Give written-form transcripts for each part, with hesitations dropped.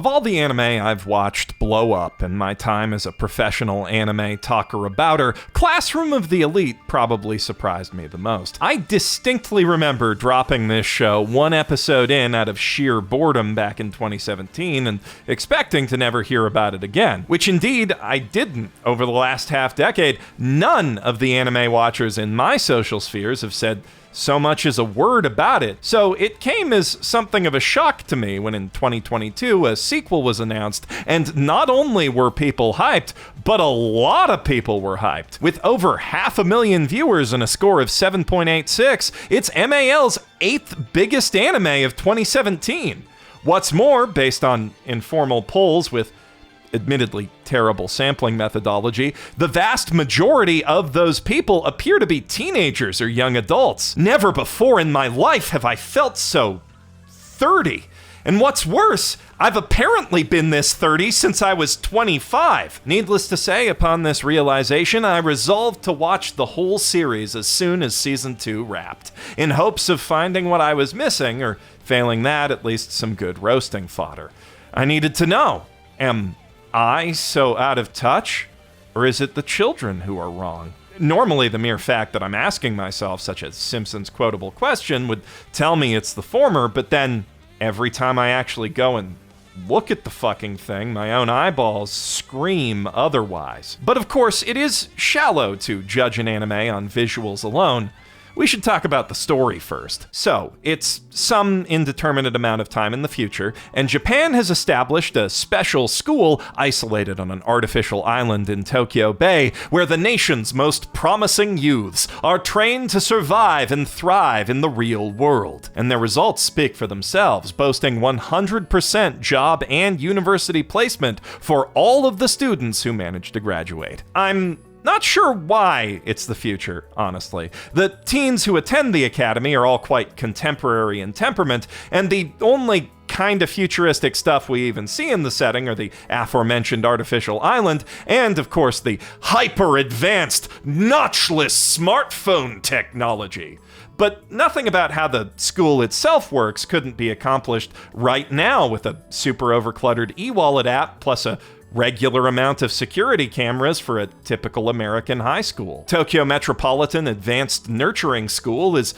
Of all the anime I've watched blow up in my time as a professional anime talker-abouter, Classroom of the Elite probably surprised me the most. I distinctly remember dropping this show one episode in out of sheer boredom back in 2017 and expecting to never hear about it again, which indeed I didn't. Over the last half-decade, none of the anime watchers in my social spheres have said so much as a word about it. So it came as something of a shock to me when in 2022 a sequel was announced, and not only were people hyped, but a lot of people were hyped. With over 500,000 viewers and a score of 7.86, it's MAL's 8th biggest anime of 2017. What's more, based on informal polls with admittedly terrible sampling methodology, the vast majority of those people appear to be teenagers or young adults. Never before in my life have I felt so 30. And what's worse, I've apparently been this 30 since I was 25. Needless to say, upon this realization, I resolved to watch the whole series as soon as season 2 wrapped, in hopes of finding what I was missing, or failing that, at least some good roasting fodder. I needed to know, am I so out of touch? Or is it the children who are wrong? Normally, the mere fact that I'm asking myself such a Simpsons quotable question would tell me it's the former, but then every time I actually go and look at the fucking thing, my own eyeballs scream otherwise. But of course, it is shallow to judge an anime on visuals alone. We should talk about the story first. So, it's some indeterminate amount of time in the future, and Japan has established a special school isolated on an artificial island in Tokyo Bay, where the nation's most promising youths are trained to survive and thrive in the real world. And their results speak for themselves, boasting 100% job and university placement for all of the students who manage to graduate. I'm not sure why it's the future, honestly. The teens who attend the academy are all quite contemporary in temperament, and the only kind of futuristic stuff we even see in the setting are the aforementioned artificial island, and of course the hyper-advanced, notchless smartphone technology. But nothing about how the school itself works couldn't be accomplished right now with a super overcluttered e-wallet app plus a regular amount of security cameras for a typical American high school. Tokyo Metropolitan Advanced Nurturing School is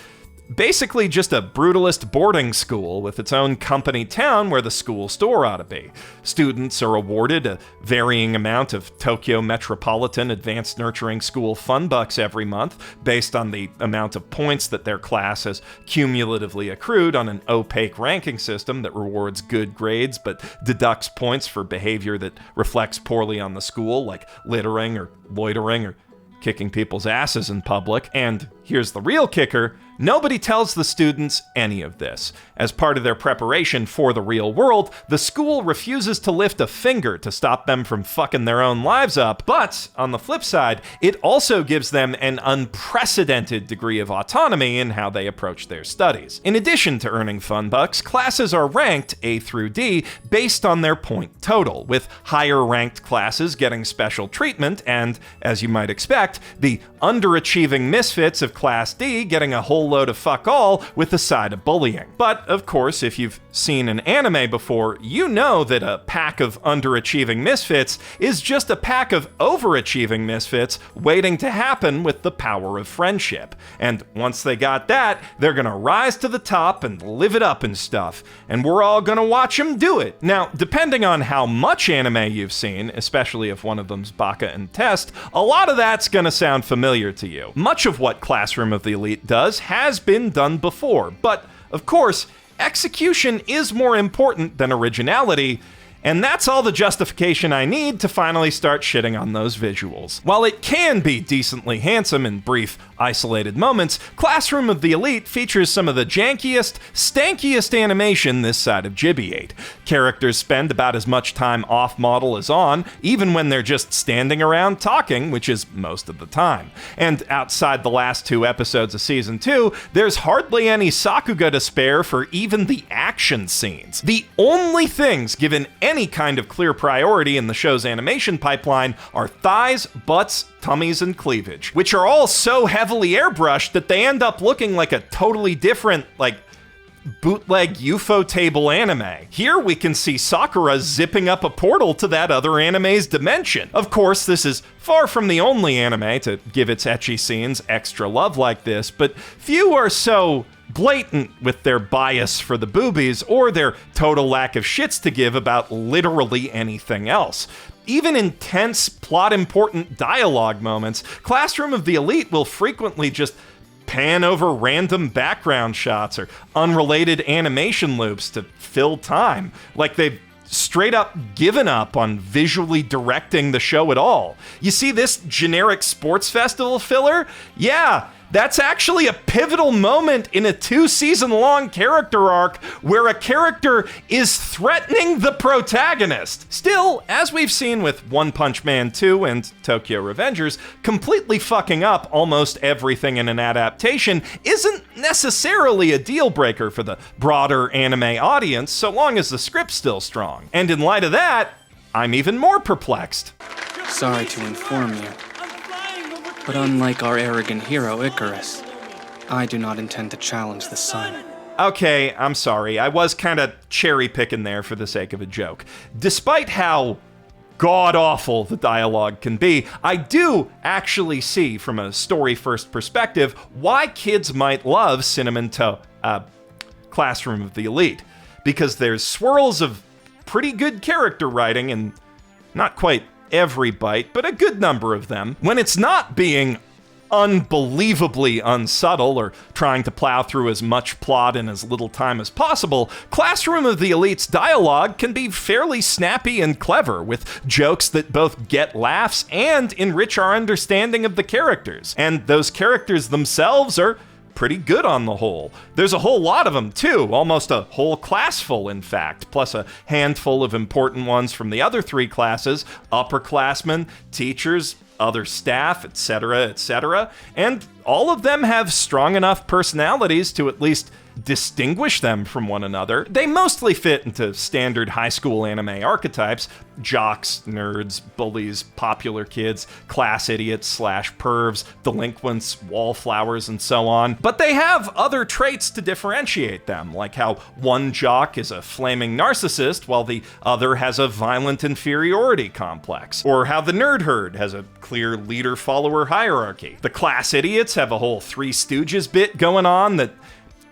basically just a brutalist boarding school with its own company town where the school store ought to be. Students are awarded a varying amount of Tokyo Metropolitan Advanced Nurturing School fun bucks every month based on the amount of points that their class has cumulatively accrued on an opaque ranking system that rewards good grades but deducts points for behavior that reflects poorly on the school, like littering or loitering or kicking people's asses in public. And here's the real kicker: nobody tells the students any of this. As part of their preparation for the real world, the school refuses to lift a finger to stop them from fucking their own lives up. But on the flip side, it also gives them an unprecedented degree of autonomy in how they approach their studies. In addition to earning fun bucks, classes are ranked A through D based on their point total, with higher ranked classes getting special treatment and, as you might expect, the underachieving misfits of Class D getting a whole load of fuck all with a side of bullying. But, of course, if you've seen an anime before, you know that a pack of underachieving misfits is just a pack of overachieving misfits waiting to happen with the power of friendship. And once they got that, they're gonna rise to the top and live it up and stuff. And we're all gonna watch them do it. Now, depending on how much anime you've seen, especially if one of them's Baka and Test, a lot of that's gonna sound familiar to you. Much of what Classroom of the Elite does has been done before, but of course, execution is more important than originality, and that's all the justification I need to finally start shitting on those visuals. While it can be decently handsome in brief, isolated moments, Classroom of the Elite features some of the jankiest, stankiest animation this side of Ghibli. Characters spend about as much time off-model as on, even when they're just standing around talking, which is most of the time. And outside the last 2 episodes of Season 2, there's hardly any Sakuga to spare for even the action scenes. The only things given any kind of clear priority in the show's animation pipeline are thighs, butts, tummies, and cleavage, which are all so heavily airbrushed that they end up looking like a totally different, bootleg UFO table anime. Here we can see Sakura zipping up a portal to that other anime's dimension. Of course, this is far from the only anime to give its ecchi scenes extra love like this, but few are so blatant with their bias for the boobies or their total lack of shits to give about literally anything else. Even in tense, plot-important dialogue moments, Classroom of the Elite will frequently just pan over random background shots or unrelated animation loops to fill time, like they've straight up given up on visually directing the show at all. You see this generic sports festival filler? Yeah, that's actually a pivotal moment in a 2-season-long character arc where a character is threatening the protagonist. Still, as we've seen with One Punch Man 2 and Tokyo Revengers, completely fucking up almost everything in an adaptation isn't necessarily a deal breaker for the broader anime audience, so long as the script's still strong. And in light of that, I'm even more perplexed. Sorry to inform you, but unlike our arrogant hero Icarus, I do not intend to challenge the sun. Okay, I'm sorry. I was kind of cherry-picking there for the sake of a joke. Despite how god-awful the dialogue can be, I do actually see, from a story-first perspective, why kids might love Classroom of the Elite. Because there's swirls of pretty good character writing and not quite every bite, but a good number of them. When it's not being unbelievably unsubtle or trying to plow through as much plot in as little time as possible, Classroom of the Elite's dialogue can be fairly snappy and clever, with jokes that both get laughs and enrich our understanding of the characters. And those characters themselves are pretty good on the whole. There's a whole lot of them too, almost a whole class full in fact, plus a handful of important ones from the other 3 classes, upperclassmen, teachers, other staff, etc., etc., and all of them have strong enough personalities to at least distinguish them from one another. They mostly fit into standard high school anime archetypes: jocks, nerds, bullies, popular kids, class idiots / pervs, delinquents, wallflowers, and so on. But they have other traits to differentiate them, like how one jock is a flaming narcissist while the other has a violent inferiority complex, or how the nerd herd has a clear leader-follower hierarchy. The class idiots have a whole Three Stooges bit going on that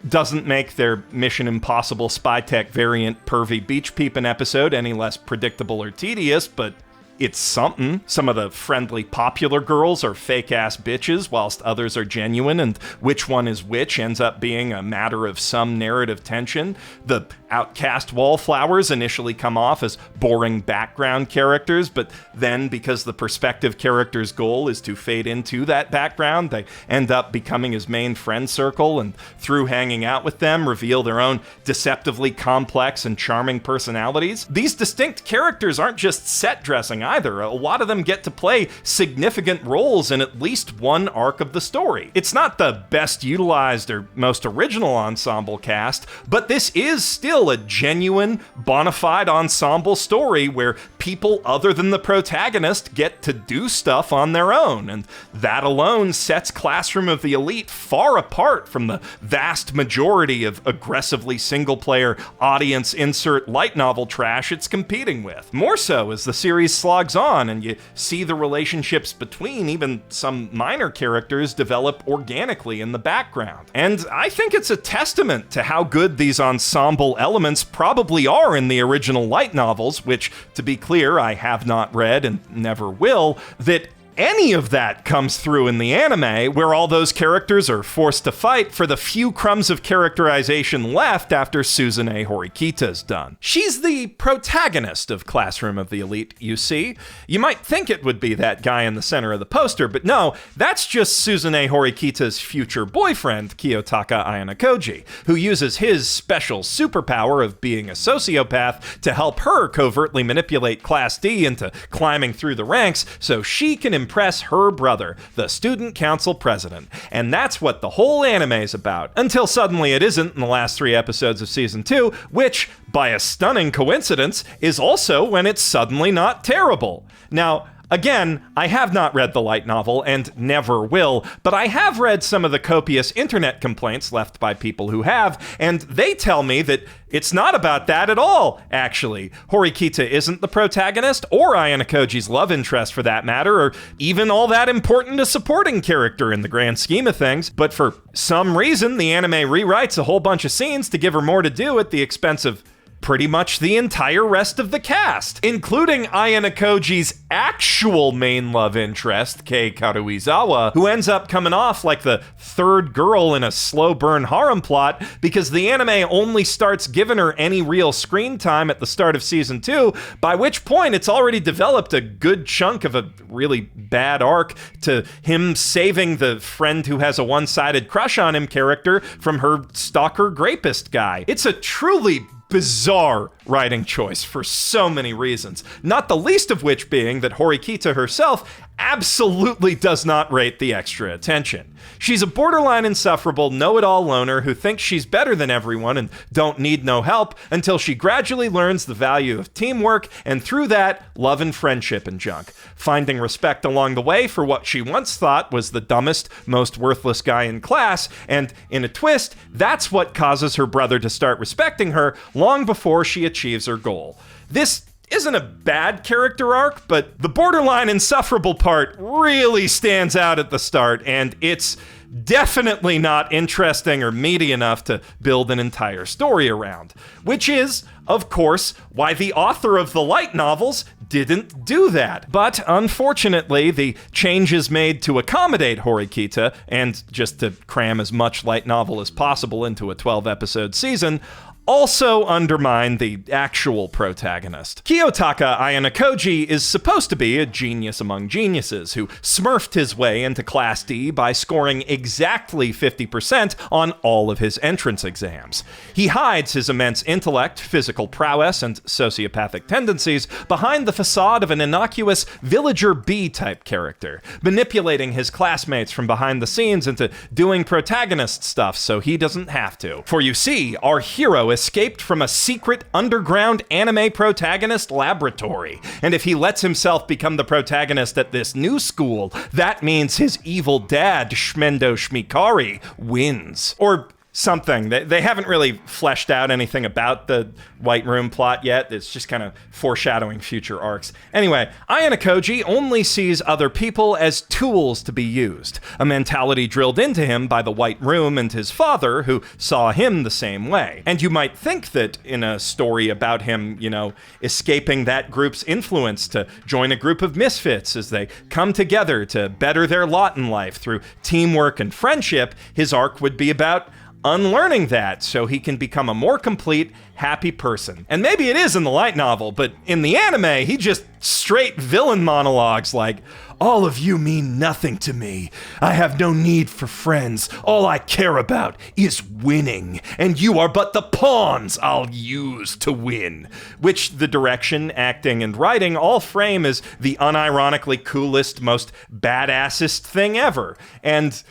doesn't make their Mission Impossible spy tech variant pervy beach peepin' episode any less predictable or tedious, but it's something. Some of the friendly popular girls are fake-ass bitches, whilst others are genuine, and which one is which ends up being a matter of some narrative tension. The outcast wallflowers initially come off as boring background characters, but then, because the perspective character's goal is to fade into that background, they end up becoming his main friend circle, and through hanging out with them, reveal their own deceptively complex and charming personalities. These distinct characters aren't just set dressing either. A lot of them get to play significant roles in at least one arc of the story. It's not the best utilized or most original ensemble cast, but this is still a genuine, bona fide ensemble story where people other than the protagonist get to do stuff on their own, and that alone sets Classroom of the Elite far apart from the vast majority of aggressively single-player audience insert light novel trash it's competing with. More so as the series slogs on and you see the relationships between even some minor characters develop organically in the background. And I think it's a testament to how good these ensemble elements probably are in the original light novels, which, to be clear, I have not read and never will, that any of that comes through in the anime, where all those characters are forced to fight for the few crumbs of characterization left after Suzune Horikita's done. She's the protagonist of Classroom of the Elite, you see. You might think it would be that guy in the center of the poster, but no, that's just Suzune Horikita's future boyfriend, Kiyotaka Ayanokoji, who uses his special superpower of being a sociopath to help her covertly manipulate Class D into climbing through the ranks so she can impress her brother, the student council president. And that's what the whole anime's about. Until suddenly it isn't in the last 3 episodes of season 2, which, by a stunning coincidence, is also when it's suddenly not terrible. Now, Again, I have not read the light novel and never will, but I have read some of the copious internet complaints left by people who have, and they tell me that it's not about that at all, actually. Horikita isn't the protagonist, or Ayano Koji's love interest for that matter, or even all that important a supporting character in the grand scheme of things, but for some reason, the anime rewrites a whole bunch of scenes to give her more to do at the expense of pretty much the entire rest of the cast, including Ayano Koji's actual main love interest, Kei Karuizawa, who ends up coming off like the third girl in a slow burn harem plot because the anime only starts giving her any real screen time at the start of season 2, by which point it's already developed a good chunk of a really bad arc to him saving the friend who has a one-sided crush on him character from her stalker rapist guy. It's a truly bizarre writing choice for so many reasons, not the least of which being that Horikita herself absolutely does not rate the extra attention. She's a borderline insufferable, know-it-all loner who thinks she's better than everyone and don't need no help until she gradually learns the value of teamwork and through that, love and friendship and junk, finding respect along the way for what she once thought was the dumbest, most worthless guy in class, and in a twist, that's what causes her brother to start respecting her long before she achieves her goal. This isn't a bad character arc, but the borderline insufferable part really stands out at the start, and it's definitely not interesting or meaty enough to build an entire story around. Which is, of course, why the author of the light novels didn't do that. But unfortunately, the changes made to accommodate Horikita, and just to cram as much light novel as possible into a 12-episode season, also undermine the actual protagonist. Kiyotaka Ayano Koji is supposed to be a genius among geniuses who smurfed his way into Class D by scoring exactly 50% on all of his entrance exams. He hides his immense intellect, physical prowess, and sociopathic tendencies behind the facade of an innocuous villager bee-type character, manipulating his classmates from behind the scenes into doing protagonist stuff so he doesn't have to. For you see, our hero escaped from a secret underground anime protagonist laboratory. And if he lets himself become the protagonist at this new school, that means his evil dad, Shmendo Shmikari, wins. Or something. They haven't really fleshed out anything about the White Room plot yet. It's just kind of foreshadowing future arcs. Anyway, Ayano Koji only sees other people as tools to be used, a mentality drilled into him by the White Room and his father, who saw him the same way. And you might think that in a story about him, escaping that group's influence to join a group of misfits as they come together to better their lot in life through teamwork and friendship, his arc would be about unlearning that so he can become a more complete, happy person. And maybe it is in the light novel, but in the anime, he just straight villain monologues like, "All of you mean nothing to me. I have no need for friends. All I care about is winning, and you are but the pawns I'll use to win." Which the direction, acting, and writing all frame as the unironically coolest, most badassest thing ever. And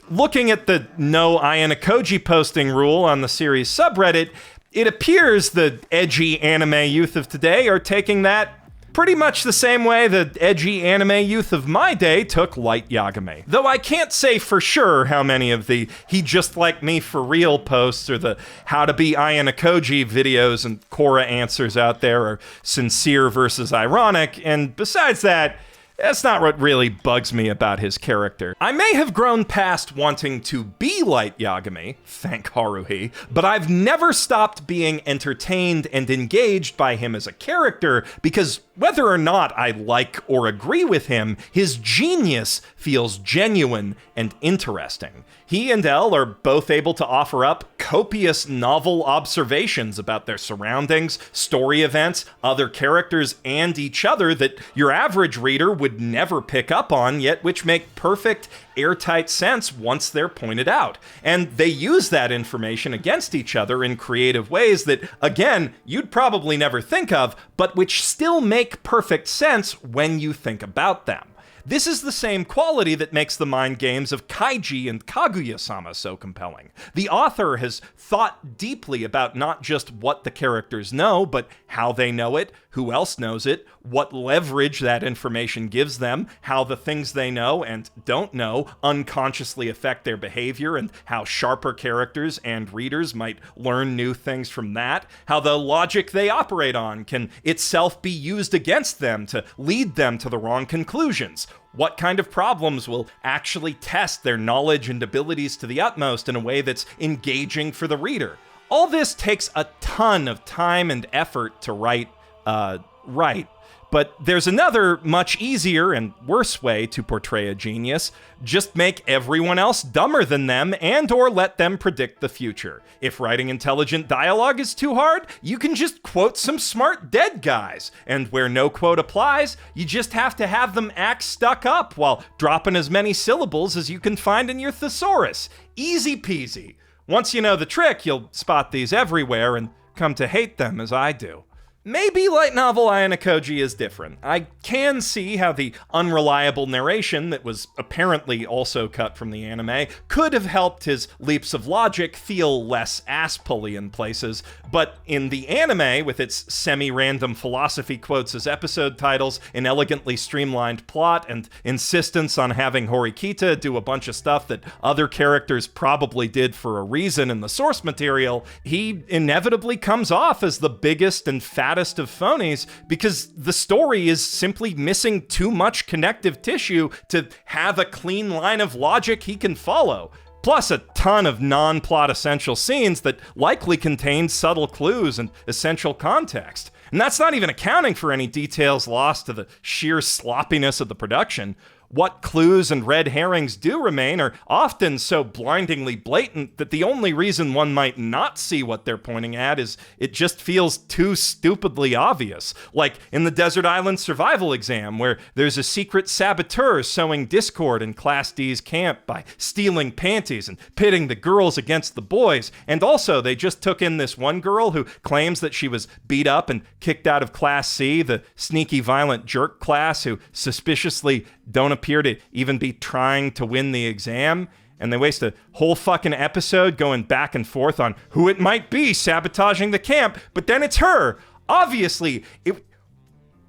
looking at the no Ayano Koji posting rule on the series subreddit, it appears the edgy anime youth of today are taking that pretty much the same way the edgy anime youth of my day took Light Yagami. Though I can't say for sure how many of the "he just like me for real" posts or the "how to be Ayano Koji" videos and Quora answers out there are sincere versus ironic, and besides that, that's not what really bugs me about his character. I may have grown past wanting to be Light Yagami, thank Haruhi, but I've never stopped being entertained and engaged by him as a character because whether or not I like or agree with him, his genius feels genuine and interesting. He and Elle are both able to offer up copious novel observations about their surroundings, story events, other characters, and each other that your average reader would never pick up on, yet which make perfect, airtight sense once they're pointed out. And they use that information against each other in creative ways that, again, you'd probably never think of, but which still make perfect sense when you think about them. This is the same quality that makes the mind games of Kaiji and Kaguya-sama so compelling. The author has thought deeply about not just what the characters know, but how they know it, who else knows it, what leverage that information gives them, how the things they know and don't know unconsciously affect their behavior, and how sharper characters and readers might learn new things from that, how the logic they operate on can itself be used against them to lead them to the wrong conclusions. What kind of problems will actually test their knowledge and abilities to the utmost in a way that's engaging for the reader? All this takes a ton of time and effort to write. But there's another, much easier and worse way to portray a genius. Just make everyone else dumber than them and or let them predict the future. If writing intelligent dialogue is too hard, you can just quote some smart dead guys. And where no quote applies, you just have to have them act stuck up while dropping as many syllables as you can find in your thesaurus. Easy peasy. Once you know the trick, you'll spot these everywhere and come to hate them as I do. Maybe light novel Ayanokoji is different. I can see how the unreliable narration that was apparently also cut from the anime could have helped his leaps of logic feel less ass-pully in places, but in the anime, with its semi-random philosophy quotes as episode titles, an elegantly streamlined plot, and insistence on having Horikita do a bunch of stuff that other characters probably did for a reason in the source material, he inevitably comes off as the biggest and fattest of phonies because the story is simply missing too much connective tissue to have a clean line of logic he can follow. Plus a ton of non-plot essential scenes that likely contain subtle clues and essential context. And that's not even accounting for any details lost to the sheer sloppiness of the production. What clues and red herrings do remain are often so blindingly blatant that the only reason one might not see what they're pointing at is it just feels too stupidly obvious. Like in the Desert Island Survival exam, where there's a secret saboteur sowing discord in Class D's camp by stealing panties and pitting the girls against the boys. And also, they just took in this one girl who claims that she was beat up and kicked out of Class C, the sneaky violent jerk class who suspiciously don't appear to even be trying to win the exam, and they waste a whole fucking episode going back and forth on who it might be sabotaging the camp, but then it's her. Obviously,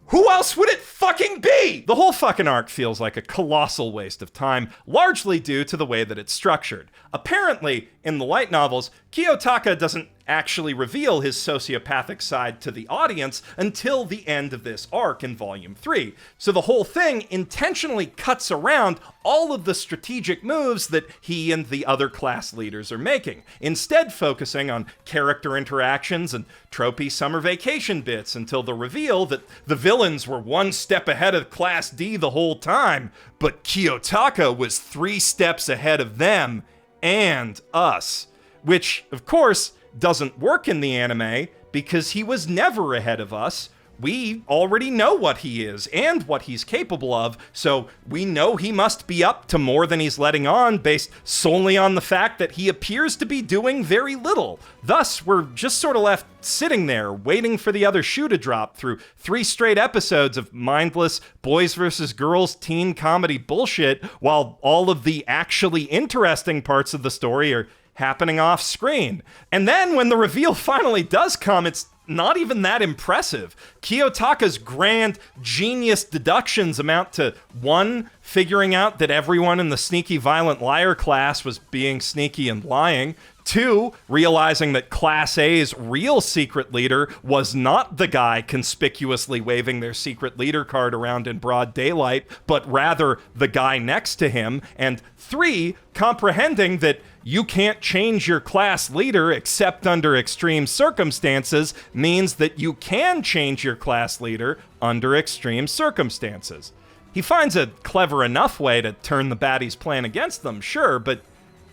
who else would it fucking be? The whole fucking arc feels like a colossal waste of time, largely due to the way that it's structured. Apparently, in the light novels, Kiyotaka doesn't actually reveal his sociopathic side to the audience until the end of this arc in Volume 3. So the whole thing intentionally cuts around all of the strategic moves that he and the other class leaders are making, instead focusing on character interactions and tropey summer vacation bits until the reveal that the villains were one step ahead of Class D the whole time, but Kiyotaka was 3 steps ahead of them and us. Which, of course, doesn't work in the anime because he was never ahead of us. We already know what he is and what he's capable of, so we know he must be up to more than he's letting on based solely on the fact that he appears to be doing very little. Thus, we're just sort of left sitting there waiting for the other shoe to drop through 3 straight episodes of mindless boys versus girls teen comedy bullshit while all of the actually interesting parts of the story are happening off screen. And then when the reveal finally does come, it's not even that impressive. Kiyotaka's grand genius deductions amount to 1, figuring out that everyone in the sneaky violent liar class was being sneaky and lying. 2, realizing that Class A's real secret leader was not the guy conspicuously waving their secret leader card around in broad daylight, but rather the guy next to him. And 3, comprehending that you can't change your class leader except under extreme circumstances means that you can change your class leader under extreme circumstances. He finds a clever enough way to turn the baddies' plan against them, sure, but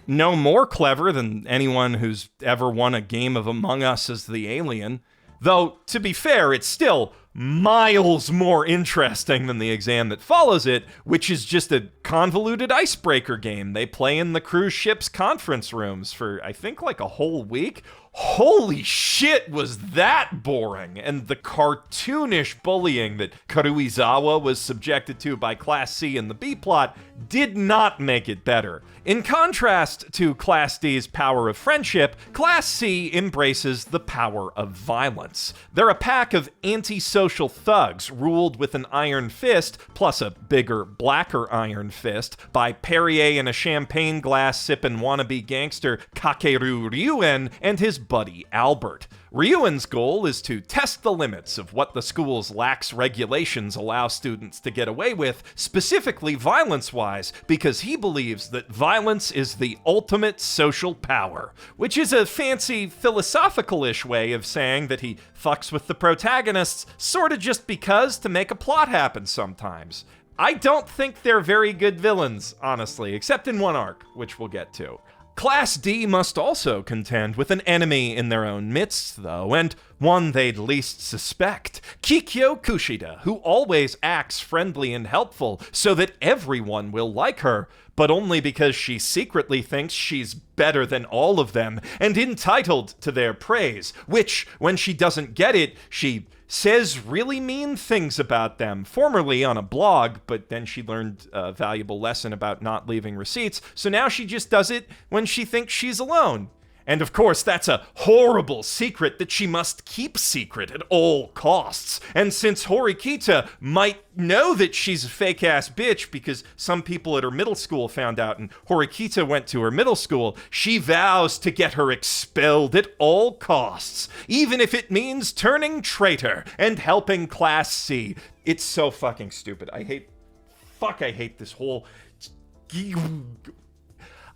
no more clever than anyone who's ever won a game of Among Us as the alien. Though, to be fair, it's still miles more interesting than the exam that follows it, which is just a convoluted icebreaker game they play in the cruise ship's conference rooms for, I think, like a whole week. holy shit, was that boring. And the cartoonish bullying that Karuizawa was subjected to by Class C in the B-plot did not make it better. In contrast to Class D's power of friendship, Class C embraces the power of violence. They're a pack of antisocial thugs ruled with an iron fist, plus a bigger, blacker iron fist, by Perrier in a champagne glass sipping wannabe gangster Kakeru Ryuen and his buddy Albert. Ryuen's goal is to test the limits of what the school's lax regulations allow students to get away with, specifically violence-wise, because he believes that violence is the ultimate social power, which is a fancy philosophical-ish way of saying that he fucks with the protagonists sorta just because to make a plot happen sometimes. I don't think they're very good villains, honestly, except in one arc, which we'll get to. Class D must also contend with an enemy in their own midst, though, and one they'd least suspect. Kikyo Kushida, who always acts friendly and helpful so that everyone will like her, but only because she secretly thinks she's better than all of them and entitled to their praise, which, when she doesn't get it, she says really mean things about them, formerly on a blog, but then she learned a valuable lesson about not leaving receipts, so now she just does it when she thinks she's alone. And of course, that's a horrible secret that she must keep secret at all costs. And since Horikita might know that she's a fake-ass bitch because some people at her middle school found out and Horikita went to her middle school, she vows to get her expelled at all costs, even if it means turning traitor and helping Class C. It's so fucking stupid. I hate this whole...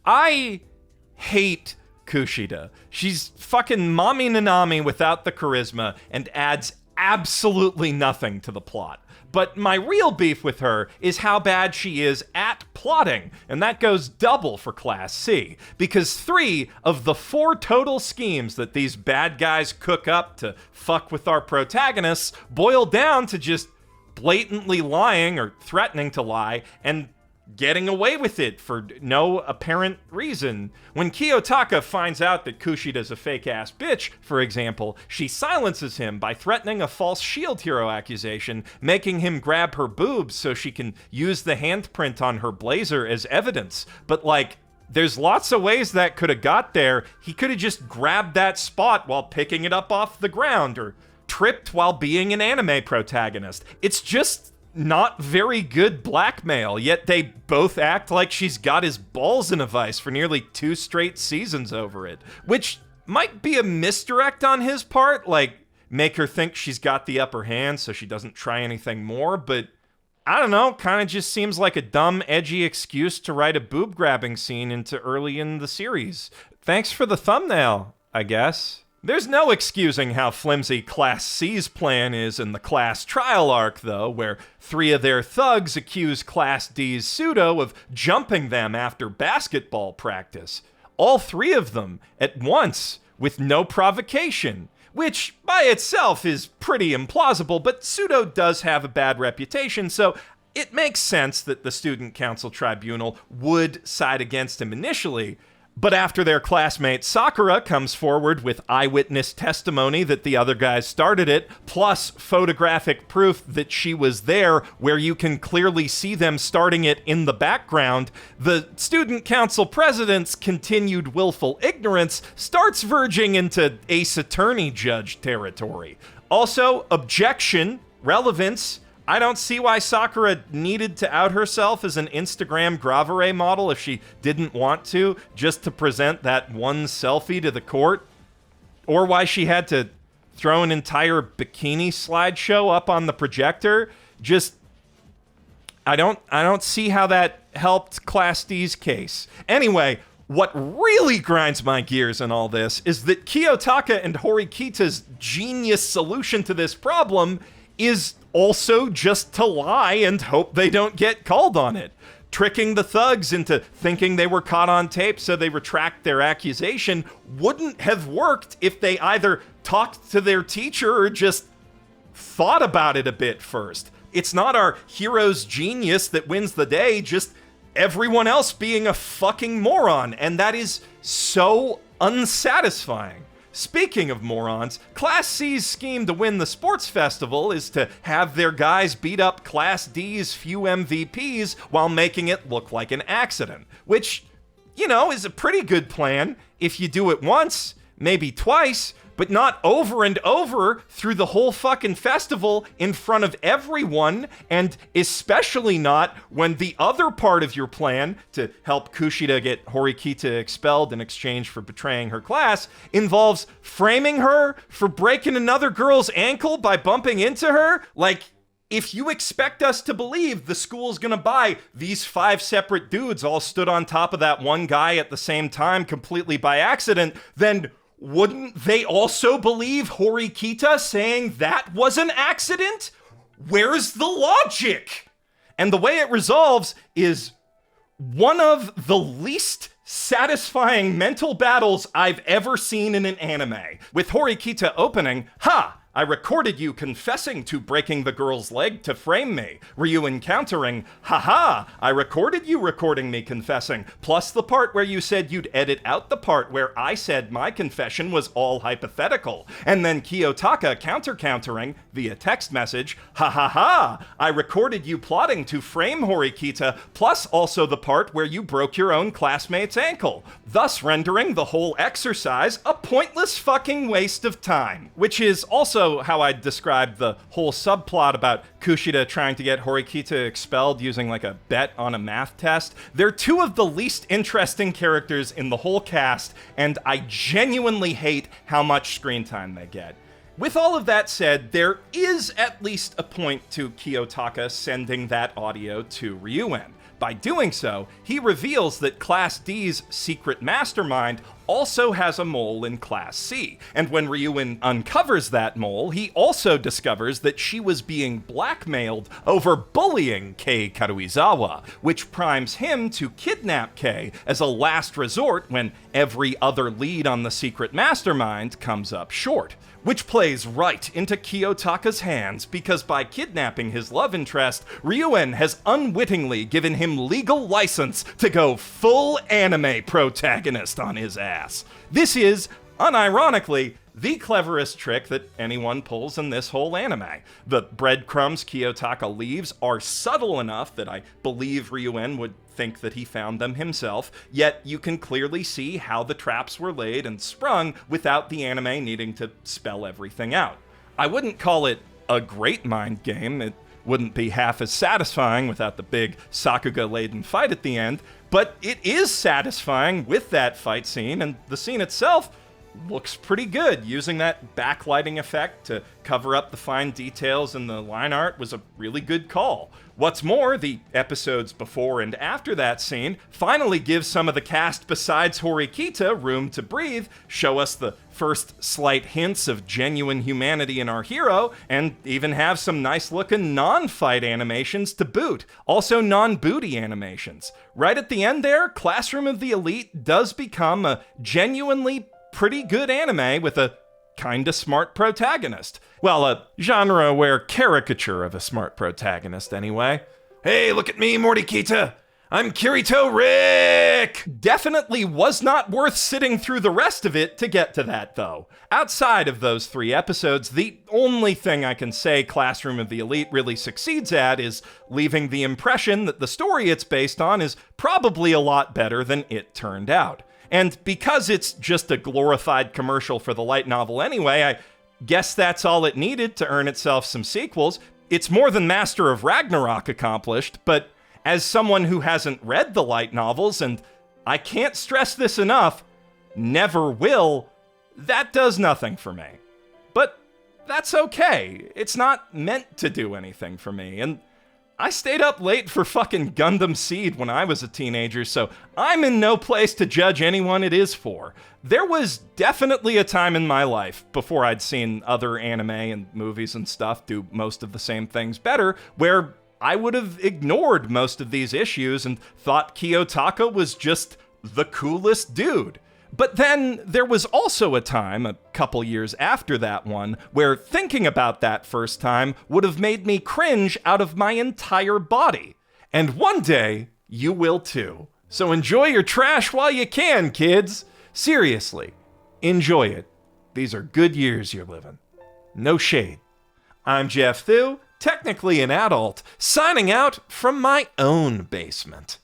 I hate Kushida. She's fucking Mommy Nanami without the charisma and adds absolutely nothing to the plot. But my real beef with her is how bad she is at plotting, and that goes double for Class C, because 3 of the 4 total schemes that these bad guys cook up to fuck with our protagonists boil down to just blatantly lying or threatening to lie and getting away with it for no apparent reason. When Kiyotaka finds out that Kushida's a fake-ass bitch, for example, she silences him by threatening a false Shield Hero accusation, making him grab her boobs so she can use the handprint on her blazer as evidence. But there's lots of ways that could have got there. He could have just grabbed that spot while picking it up off the ground, or tripped while being an anime protagonist. It's just not very good blackmail, yet they both act like she's got his balls in a vice for nearly 2 straight seasons over it, which might be a misdirect on his part, make her think she's got the upper hand so she doesn't try anything more, but I don't know, kind of just seems like a dumb, edgy excuse to write a boob-grabbing scene into early in the series. Thanks for the thumbnail, I guess. There's no excusing how flimsy Class C's plan is in the class trial arc, though, where 3 of their thugs accuse Class D's pseudo of jumping them after basketball practice. All 3 of them at once, with no provocation, which by itself is pretty implausible, but pseudo does have a bad reputation, so it makes sense that the Student Council Tribunal would side against him initially. But after their classmate Sakura comes forward with eyewitness testimony that the other guys started it, plus photographic proof that she was there where you can clearly see them starting it in the background, the student council president's continued willful ignorance starts verging into Ace Attorney judge territory. Also, objection, relevance. I don't see why Sakura needed to out herself as an Instagram gravure model if she didn't want to, just to present that one selfie to the court. Or why she had to throw an entire bikini slideshow up on the projector. I don't see how that helped Class D's case. Anyway, what really grinds my gears in all this is that Kiyotaka and Horikita's genius solution to this problem is also just to lie and hope they don't get called on it. Tricking the thugs into thinking they were caught on tape so they retract their accusation wouldn't have worked if they either talked to their teacher or just thought about it a bit first. It's not our hero's genius that wins the day, just everyone else being a fucking moron, and that is so unsatisfying. Speaking of morons, Class C's scheme to win the sports festival is to have their guys beat up Class D's few MVPs while making it look like an accident, which, is a pretty good plan if you do it once, maybe twice, but not over and over through the whole fucking festival in front of everyone, and especially not when the other part of your plan to help Kushida get Horikita expelled in exchange for betraying her class involves framing her for breaking another girl's ankle by bumping into her. Like, if you expect us to believe the school's gonna buy these 5 separate dudes all stood on top of that one guy at the same time completely by accident, then wouldn't they also believe Horikita saying that was an accident? Where's the logic? And the way it resolves is one of the least satisfying mental battles I've ever seen in an anime. With Horikita opening, I recorded you confessing to breaking the girl's leg to frame me. Ryuen countering, I recorded you recording me confessing, plus the part where you said you'd edit out the part where I said my confession was all hypothetical. And then Kiyotaka countering via text message, I recorded you plotting to frame Horikita, plus also the part where you broke your own classmate's ankle, thus rendering the whole exercise a pointless fucking waste of time. Which is also how I described the whole subplot about Kushida trying to get Horikita expelled using like a bet on a math test. They're 2 of the least interesting characters in the whole cast, and I genuinely hate how much screen time they get. With all of that said, there is at least a point to Kiyotaka sending that audio to Ryuen. By doing so, he reveals that Class D's secret mastermind also has a mole in Class C, and when Ryuen uncovers that mole, he also discovers that she was being blackmailed over bullying Kei Karuizawa, which primes him to kidnap Kei as a last resort when every other lead on the secret mastermind comes up short. Which plays right into Kiyotaka's hands, because by kidnapping his love interest, Ryuen has unwittingly given him legal license to go full anime protagonist on his ass. This is, unironically, the cleverest trick that anyone pulls in this whole anime. The breadcrumbs Kiyotaka leaves are subtle enough that I believe Ryuen would think that he found them himself, yet you can clearly see how the traps were laid and sprung without the anime needing to spell everything out. I wouldn't call it a great mind game. It wouldn't be half as satisfying without the big Sakuga-laden fight at the end, but it is satisfying with that fight scene, and the scene itself looks pretty good. Using that backlighting effect to cover up the fine details in the line art was a really good call. What's more, the episodes before and after that scene finally give some of the cast besides Horikita room to breathe, show us the first slight hints of genuine humanity in our hero, and even have some nice-looking non-fight animations to boot. Also non-booty animations. Right at the end there, Classroom of the Elite does become a genuinely pretty good anime with a kinda smart protagonist. Well, a genre-aware caricature of a smart protagonist, anyway. Hey, look at me, Horikita! I'm Kirito Rick! Definitely was not worth sitting through the rest of it to get to that, though. Outside of those 3 episodes, the only thing I can say Classroom of the Elite really succeeds at is leaving the impression that the story it's based on is probably a lot better than it turned out. And because it's just a glorified commercial for the light novel anyway, I guess that's all it needed to earn itself some sequels. It's more than Master of Ragnarok accomplished, but as someone who hasn't read the light novels, and I can't stress this enough, never will, that does nothing for me. But that's okay. It's not meant to do anything for me, and I stayed up late for fucking Gundam Seed when I was a teenager, so I'm in no place to judge anyone it is for. There was definitely a time in my life, before I'd seen other anime and movies and stuff do most of the same things better, where I would have ignored most of these issues and thought Kiyotaka was just the coolest dude. But then there was also a time, a couple years after that one, where thinking about that first time would have made me cringe out of my entire body. And one day, you will too. So enjoy your trash while you can, kids. Seriously, enjoy it. These are good years you're living. No shade. I'm Geoff Thew, technically an adult, signing out from my own basement.